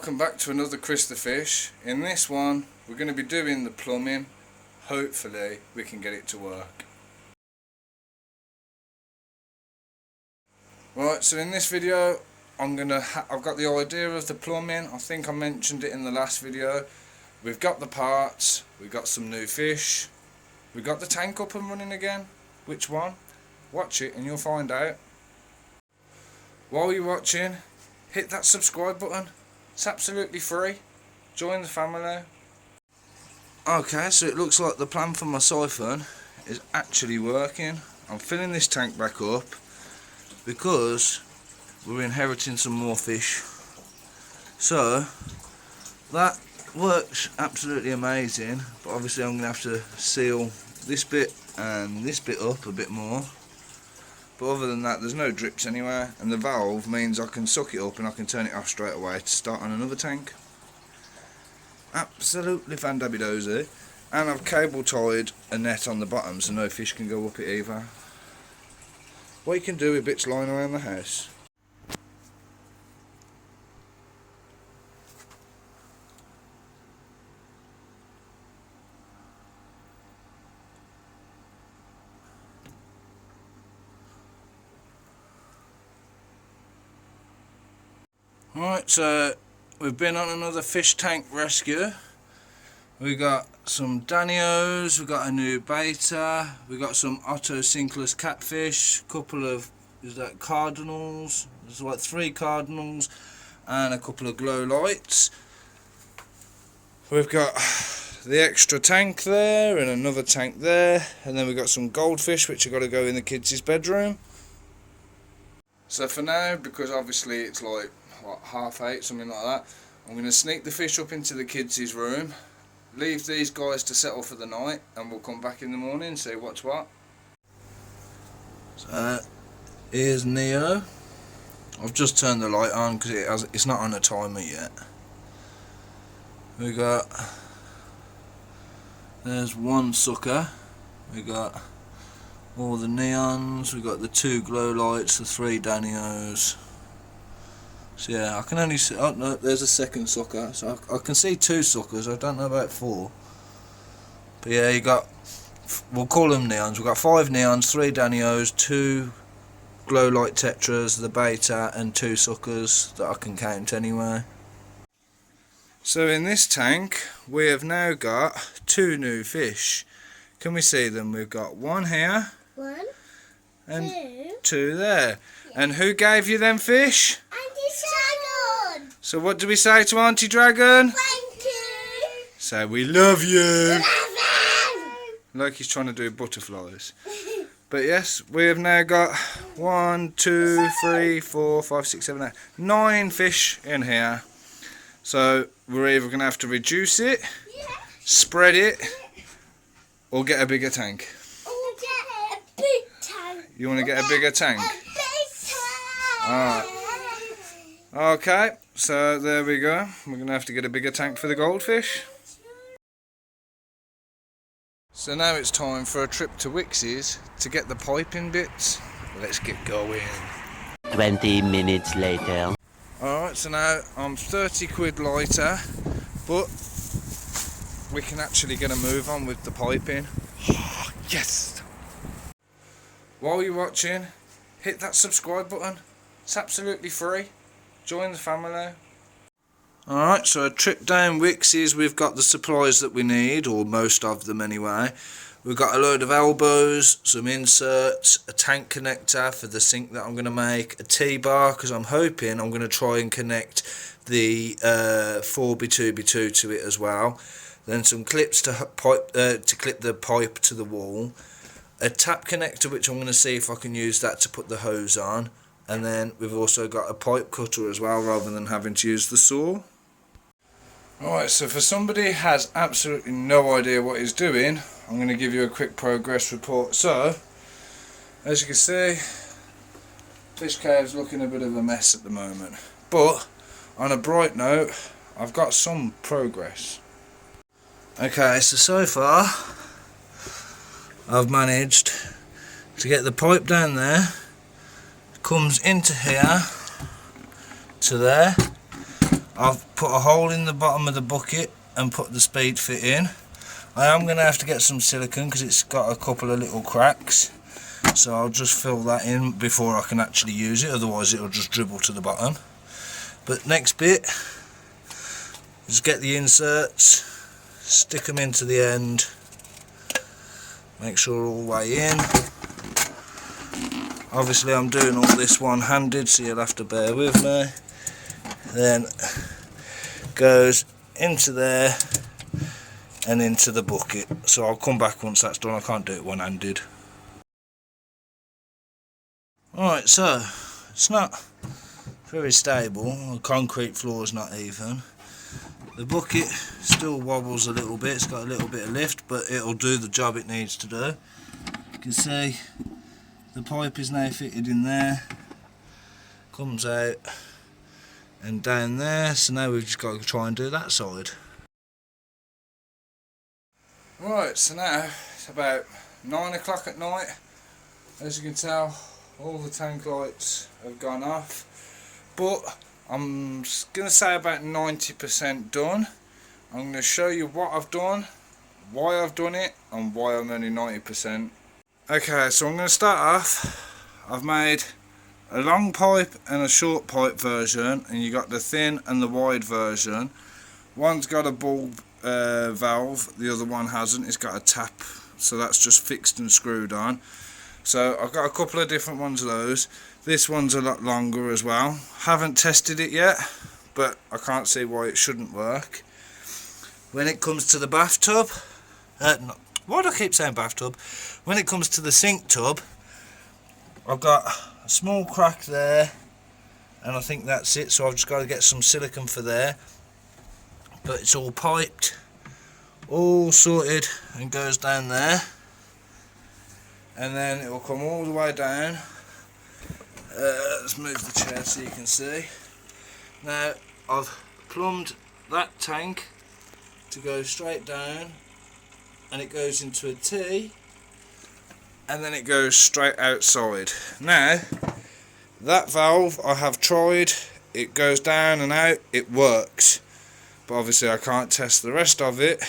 welcome back to another Chris the Fish. In this one we're going to be doing the plumbing. Hopefully we can get it to work. Right, so in this video I've got the idea of the plumbing. I think I mentioned it in the last video. We've got the parts, we've got some new fish, we've got the tank up and running again. Which one? Watch it and you'll find out. While you're watching, hit that subscribe button. It's absolutely free. Join the family. Okay, so it looks like the plan for my siphon is actually working. I'm filling this tank back up because we're inheriting some more fish. So that works absolutely amazing, but obviously I'm going to have to seal this bit and this bit up a bit more. But other than that, there's no drips anywhere, and the valve means I can suck it up and I can turn it off straight away to start on another tank. Absolutely fandabidozy. And I've cable tied a net on the bottom so no fish can go up it either. What you can do with bits lying around the house. Right, so we've been on another fish tank rescue. We got some Danios, we got a new beta, we got some Otto sinkless catfish, couple of cardinals, there's like 3 cardinals and a couple of glow lights. We've got the extra tank there and another tank there, and then we've got some goldfish which have got to go in the kids' bedroom. So for now, because obviously it's like what, 8:30, something like that, I'm going to sneak the fish up into the kids' room, leave these guys to settle for the night, and we'll come back in the morning and see what's what. So here's Neo. I've just turned the light on because it's not on a timer yet. We got, there's one sucker, we got all the neons, we got the 2 glow lights, the 3 Danios. So yeah, I can only see, oh no, there's a second sucker, so I can see 2 suckers, I don't know about 4. But yeah, you got, we'll call them neons, we've got 5 neons, 3 Danios, 2 glow light tetras, the beta, and 2 suckers that I can count anyway. So in this tank, we have now got 2 new fish. Can we see them? We've got 1 here, 1 and 2 there. Yeah. And who gave you them fish? Dragon. So what do we say to Auntie Dragon? Thank you. Say we love you. Love you. Like he's trying to do butterflies. But yes, we have now got 1, 2, 3, 4, 5, 6, 7, 8, 9 fish in here. So we're either going to have to reduce it, spread it, or get a bigger tank. Or get a big tank. You want to get a bigger tank? A big tank. Alright. Okay, so there we go. We're going to have to get a bigger tank for the goldfish. So now it's time for a trip to Wix's to get the piping bits. Let's get going. 20 minutes later. Alright, so now I'm 30 quid lighter, but we can actually get a move on with the piping. Oh, yes! While you're watching, hit that subscribe button. It's absolutely free. Join the family. Alright, so a trip down Wix's, we've got the supplies that we need, or most of them anyway. We've got a load of elbows, some inserts, a tank connector for the sink that I'm going to make, a T-bar, because I'm hoping I'm going to try and connect the 4x2x2 to it as well. Then some clips to clip the pipe to the wall. A tap connector, which I'm going to see if I can use that to put the hose on. And then we've also got a pipe cutter as well, rather than having to use the saw. Alright, so for somebody who has absolutely no idea what he's doing, I'm going to give you a quick progress report. So, as you can see, Fish Cave's looking a bit of a mess at the moment. But, on a bright note, I've got some progress. Okay, so far, I've managed to get the pipe down there. It comes into here, to there. I've put a hole in the bottom of the bucket and put the speed fit in. I am going to have to get some silicone because it's got a couple of little cracks, so I'll just fill that in before I can actually use it, otherwise it'll just dribble to the bottom. But next bit is get the inserts, stick them into the end, make sure all the way in. Obviously I'm doing all this one-handed, so you'll have to bear with me. Then goes into there and into the bucket, so I'll come back once that's done. I can't do it one-handed. Alright, so it's not very stable, the concrete floor is not even. The bucket still wobbles a little bit, it's got a little bit of lift, but it'll do the job it needs to do. You can see the pipe is now fitted in there, comes out and down there, so now we've just got to try and do that side. Right, so now it's about 9 o'clock at night. As you can tell, all the tank lights have gone off, but I'm going to say about 90% done. I'm going to show you what I've done, why I've done it, and why I'm only 90%. Okay, so I'm going to start off. I've made a long pipe and a short pipe version, and you got the thin and the wide version. One's got a bulb valve, the other one hasn't. It's got a tap, so that's just fixed and screwed on. So I've got a couple of different ones of those. This one's a lot longer as well. Haven't tested it yet, but I can't see why it shouldn't work. When it comes to the bathtub, why do I keep saying bathtub? When it comes to the sink tub, I've got a small crack there, and I think that's it, so I've just got to get some silicone for there. But it's all piped, all sorted, and goes down there. And then it will come all the way down. Let's move the chair so you can see. Now I've plumbed that tank to go straight down, and it goes into a T, and then it goes straight outside. Now that valve I have tried, it goes down and out, it works, but obviously I can't test the rest of it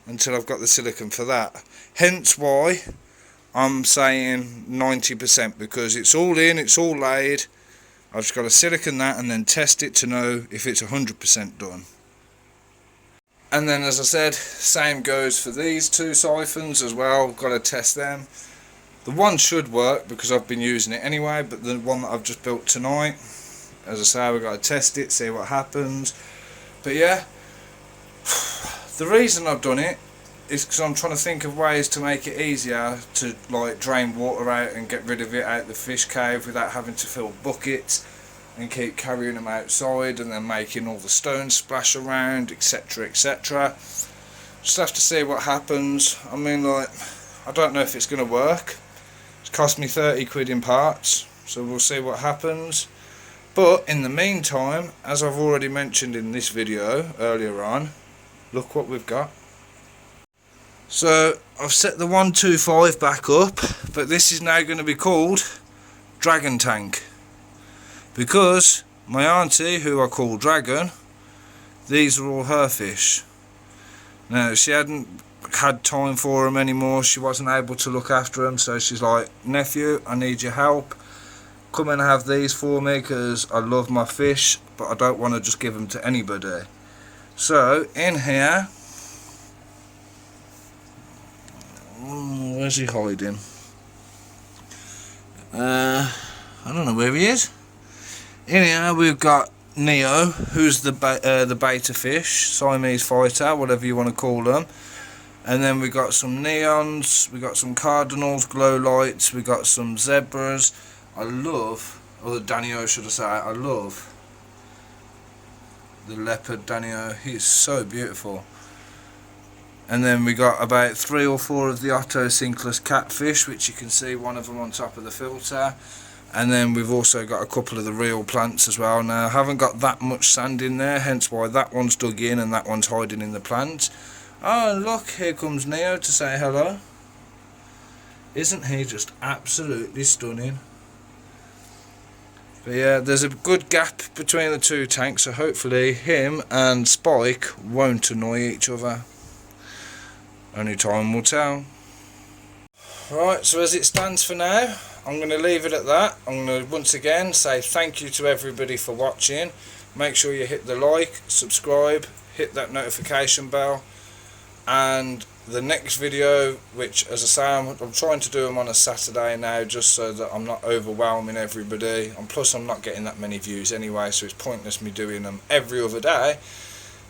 until I've got the silicone for that. Hence why I'm saying 90%, because it's all in, it's all laid. I've just got to silicone that and then test it to know if it's 100% done. And then, as I said, same goes for these two siphons as well. Got to test them. The one should work because I've been using it anyway, but the one that I've just built tonight, as I say, we've got to test it, see what happens. But yeah, the reason I've done it is because I'm trying to think of ways to make it easier to like drain water out and get rid of it out the fish cave without having to fill buckets and keep carrying them outside and then making all the stones splash around, etc, etc. Just have to see what happens. I mean, like, I don't know if it's going to work. It's cost me 30 quid in parts, so we'll see what happens. But in the meantime, as I've already mentioned in this video earlier on, look what we've got. So I've set the 125 back up, but this is now going to be called Dragon Tank, because my auntie, who I call Dragon, these are all her fish. Now she hadn't had time for them anymore, she wasn't able to look after them, so she's like, nephew, I need your help, come and have these for me because I love my fish, but I don't want to just give them to anybody. So in here, where's he hiding? I don't know where he is. In here we've got Neo, who's the beta fish, Siamese fighter, whatever you want to call them. And then we got some neons, we got some cardinals, glow lights, we got some zebras. I love, or the Danio should I say, I love the leopard Danio. He's so beautiful. And then we got about 3 or 4 of the Otto-Sinkless catfish, which you can see one of them on top of the filter. And then we've also got a couple of the real plants as well. Now I haven't got that much sand in there, hence why that one's dug in and that one's hiding in the plant. Oh look, here comes Neo to say hello. Isn't he just absolutely stunning? But yeah, there's a good gap between the two tanks, so hopefully him and Spike won't annoy each other. Only time will tell. Right, so as it stands for now, I'm going to leave it at that. I'm going to once again say thank you to everybody for watching. Make sure you hit the like, subscribe, hit that notification bell, and the next video, which as I say I'm trying to do them on a Saturday now, just so that I'm not overwhelming everybody, and plus I'm not getting that many views anyway, so it's pointless me doing them every other day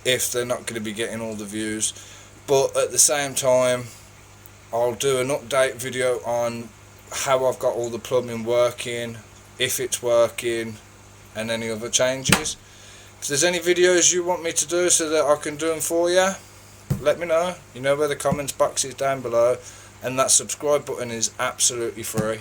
if they're not going to be getting all the views. But at the same time, I'll do an update video on how I've got all the plumbing working, if it's working, and any other changes. If there's any videos you want me to do so that I can do them for you, let me know. You know where the comments box is down below, and that subscribe button is absolutely free.